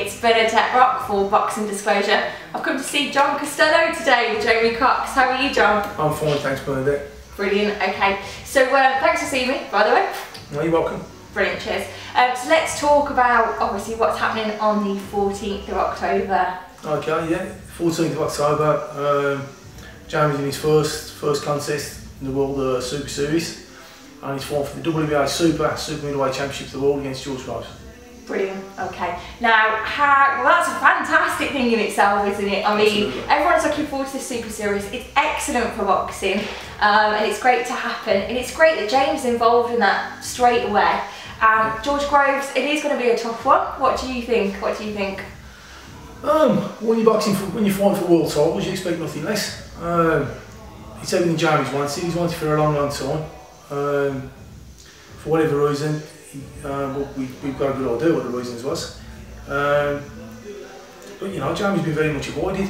it's Bernadette Rock for Boxing Disclosure. I've come to see John Costello today with Jamie Cox. How are you, John? I'm fine, thanks Bernadette. Brilliant, okay. So thanks for seeing me, by the way. No, you're welcome. Brilliant, cheers. So let's talk about, obviously, what's happening on the 14th of October. Okay, yeah, 14th of October. Jamie's in his first contest in the World Super Series, and he's fought for the WBA Super Middleweight Championship of the World against George Groves. Brilliant, okay. Now, well, that's a fantastic thing in itself, isn't it? I mean, Absolutely. Everyone's looking forward to the Super Series. It's excellent for boxing, and it's great to happen. And it's great that James is involved in that straight away. George Groves, it is going to be a tough one. What do you think? What do you think? When you're fighting for world titles, you expect nothing less. It's everything Jamie's wanted. He's wanted for a long, long time. For whatever reason, we've got a good idea what the reasons was. But you know, Jamie's been very much avoided.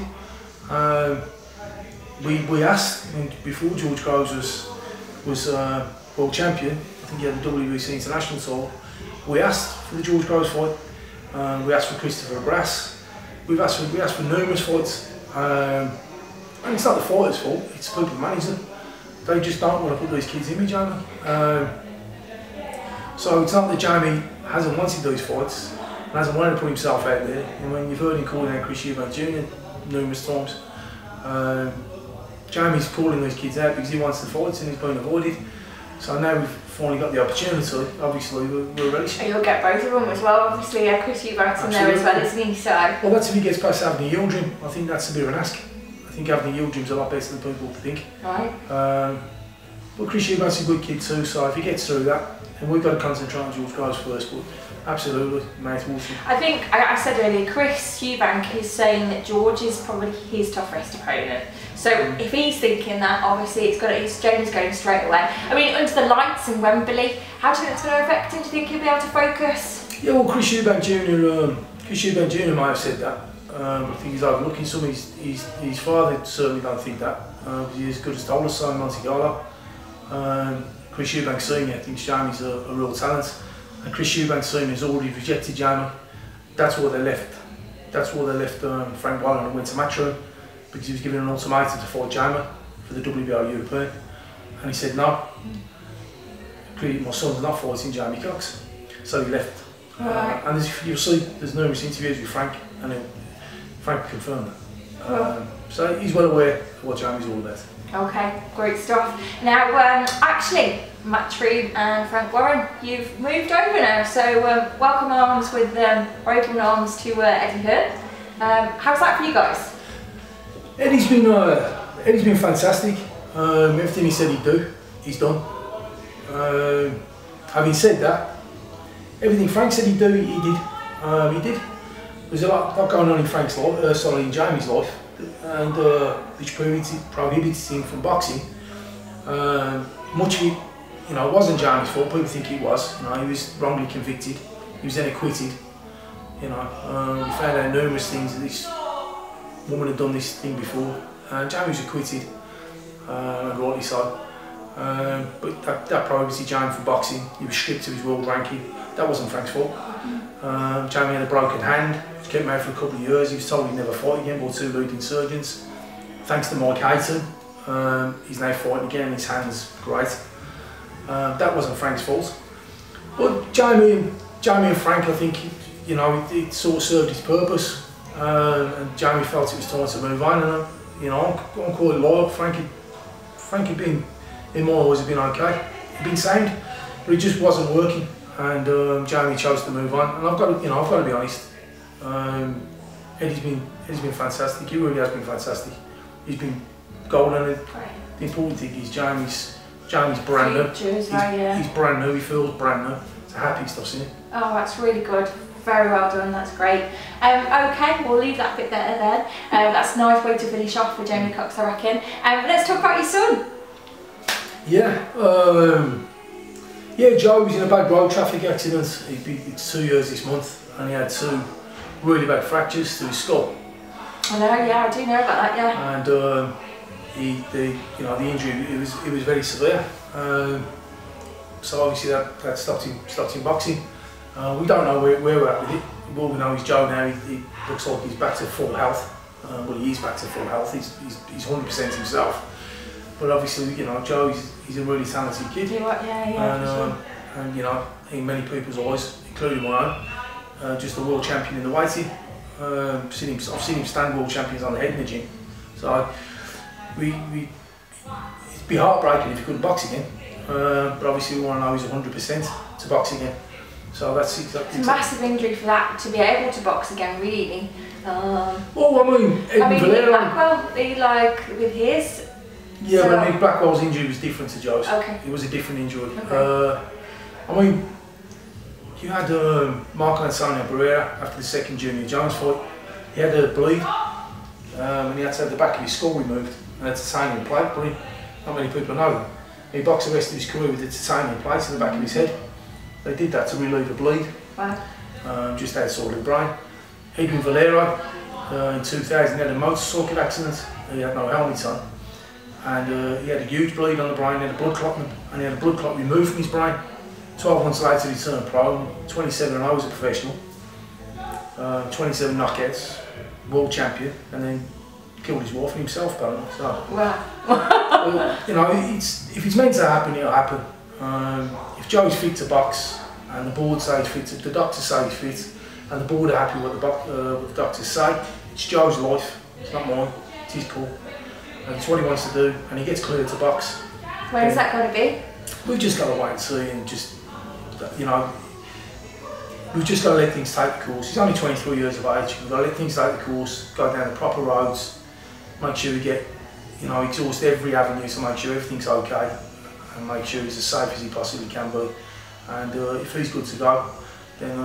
We asked, I mean, before George Groves was world champion, I think he had the WEC international title. We asked for the George Groves fight. We asked for Christopher Brass. We asked for numerous fights. And it's not the fighters' fault, it's the people who manage them. They just don't want to put these kids in with Jamie. So it's not that Jamie hasn't wanted those fights and hasn't wanted to put himself out there. I mean, you've heard him calling out Chris EUBANK Jr. numerous times. Jamie's calling those kids out because he wants the fights and he's been avoided. So now we've finally got the opportunity, obviously we're relishing. And you'll get both of them as well, obviously. Chris EUBANK's in there as well, isn't he? So. Well, that's if he gets past having a Yildirim. I think that's a bit of an ask. I think having a Yildirim's a lot better than people think. Right. But Chris EUBANK's a good kid too, so if he gets through that, and we've got to concentrate on George Groves first, but absolutely, mouth-watering. I think, I said earlier, Chris EUBANK is saying that George is probably his toughest opponent. So if he's thinking that, obviously it's James going straight away. I mean, under the lights in Wembley, how do you think it's going to affect him? Do you think he'll be able to focus? Yeah, well, Chris EUBANK Jr. might have said that. I think he's overlooking some. His father certainly don't think that. He's as good as told us so in Montegalo. Chris EUBANK Sr. thinks Jamie's a real talent, and Chris EUBANK Sr. has already rejected Jamie. That's why they left. That's why they left Frank Warren and went to Matchroom, because he was given an ultimatum to fight Jamie for the WBA European, and he said no. My son's not fighting Jamie Cox, so he left. Right. And you'll see, there's numerous interviews with Frank, and Frank confirmed that. So he's well aware of what Jamie's all about. Okay, great stuff. Now, actually, Matchroom and Frank Warren, you've moved over now, so welcome arms with open arms to Eddie Hearn. How's that for you guys? Eddie's been fantastic. Everything he said he'd do, he's done. Having said that, everything Frank said he'd do, he did. He did. There's a lot going on in Frank's life, in Jamie's life, and which prohibited him from boxing. Much of it, you know, it wasn't Jamie's fault. People think it was. You know, he was wrongly convicted. He was then acquitted. You know, we found out numerous things that this woman had done this thing before. Jamie was acquitted, and rightly so. But that prohibited Jamie from boxing. He was stripped of his world ranking. That wasn't Frank's fault. Jamie had a broken hand. He kept him out for a couple of years. He was told he'd never fight again by two leading surgeons. Thanks to Mike Hayton, he's now fighting again. His hand's great. That wasn't Frank's fault. But Jamie and Frank, I think, you know, it sort of served its purpose. And Jamie felt it was time to move on. And you know, I'm quite loyal. Frank had been, in my eyes, had been okay. He'd been sound, but it just wasn't working. And Jamie chose to move on. And I've got to be honest. Eddie's been fantastic. He really has been fantastic. He's been golden. The important thing is Jamie's brand new. He's brand new. He feels brand new. It's a happy stuff, isn't it? Oh, that's really good. Very well done. That's great. Okay, we'll leave that bit there then. That's a nice way to finish off for Jamie Cox, I reckon. Let's talk about your son. Yeah. Yeah, Joe was in a bad road traffic accident. It's 2 years this month, and he had 2 really bad fractures to his skull. I know, yeah, I do know about that, yeah. And the injury, it was very severe. So obviously that stopped him boxing. We don't know where we're at with it. All we know is Joe now, he looks like he's back to full health. Well, he is back to full health, he's 100% himself. But obviously, you know, Joe, he's a really talented kid. And you know, in many people's eyes, including my own, just a world champion in the weighting. I've seen him stand world champions on the head in the gym. So, it'd be heartbreaking if he couldn't box again. But obviously we want to know he's 100% to box again. So that's exactly. It's a massive injury for that to be able to box again, really. Well, I mean, Blackwell, he like with his. Yeah, so, but I mean, Blackwell's injury was different to Joe's. Okay. It was a different injury. Okay. I mean, you had Marco Antonio Barrera after the second Junior Jones fight. He had a bleed, and he had to have the back of his skull removed and a titanium plate put in. Not many people know that. He boxed the rest of his career with a titanium plate in the back of his head. They did that to relieve the bleed, just outside the brain. Edwin Valero, in 2000, he had a motorcycle accident. He had no helmet on, and he had a huge bleed on the brain. He had a blood clot, and he had a blood clot removed from his brain. 12 months later, he turned pro. 27-0 as a professional. 27 knockouts, world champion, and then killed his wife and himself, apparently. So, well, you know, if it's meant to happen, it'll happen. If Joe's fit to box, and the board say he's fit, the doctors say he's fit, and the board are happy with what the doctors say, it's Joe's life, it's not mine, it's his call. And it's what he wants to do, and he gets cleared to box. When is that going to be? We've just got to wait and see, and just, you know, we've just got to let things take the course. He's only 23 years of age, we've got to let things take the course, go down the proper roads, make sure we get, you know, exhaust every avenue to make sure everything's okay, and make sure he's as safe as he possibly can be. And if he's good to go, then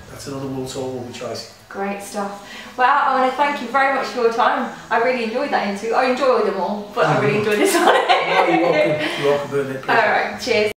that's another world title we'll be chasing. Great stuff. Well, I want to thank you very much for your time. I really enjoyed that interview. I enjoyed them all, but I really enjoyed this one. You're welcome. You're welcome. All right, cheers.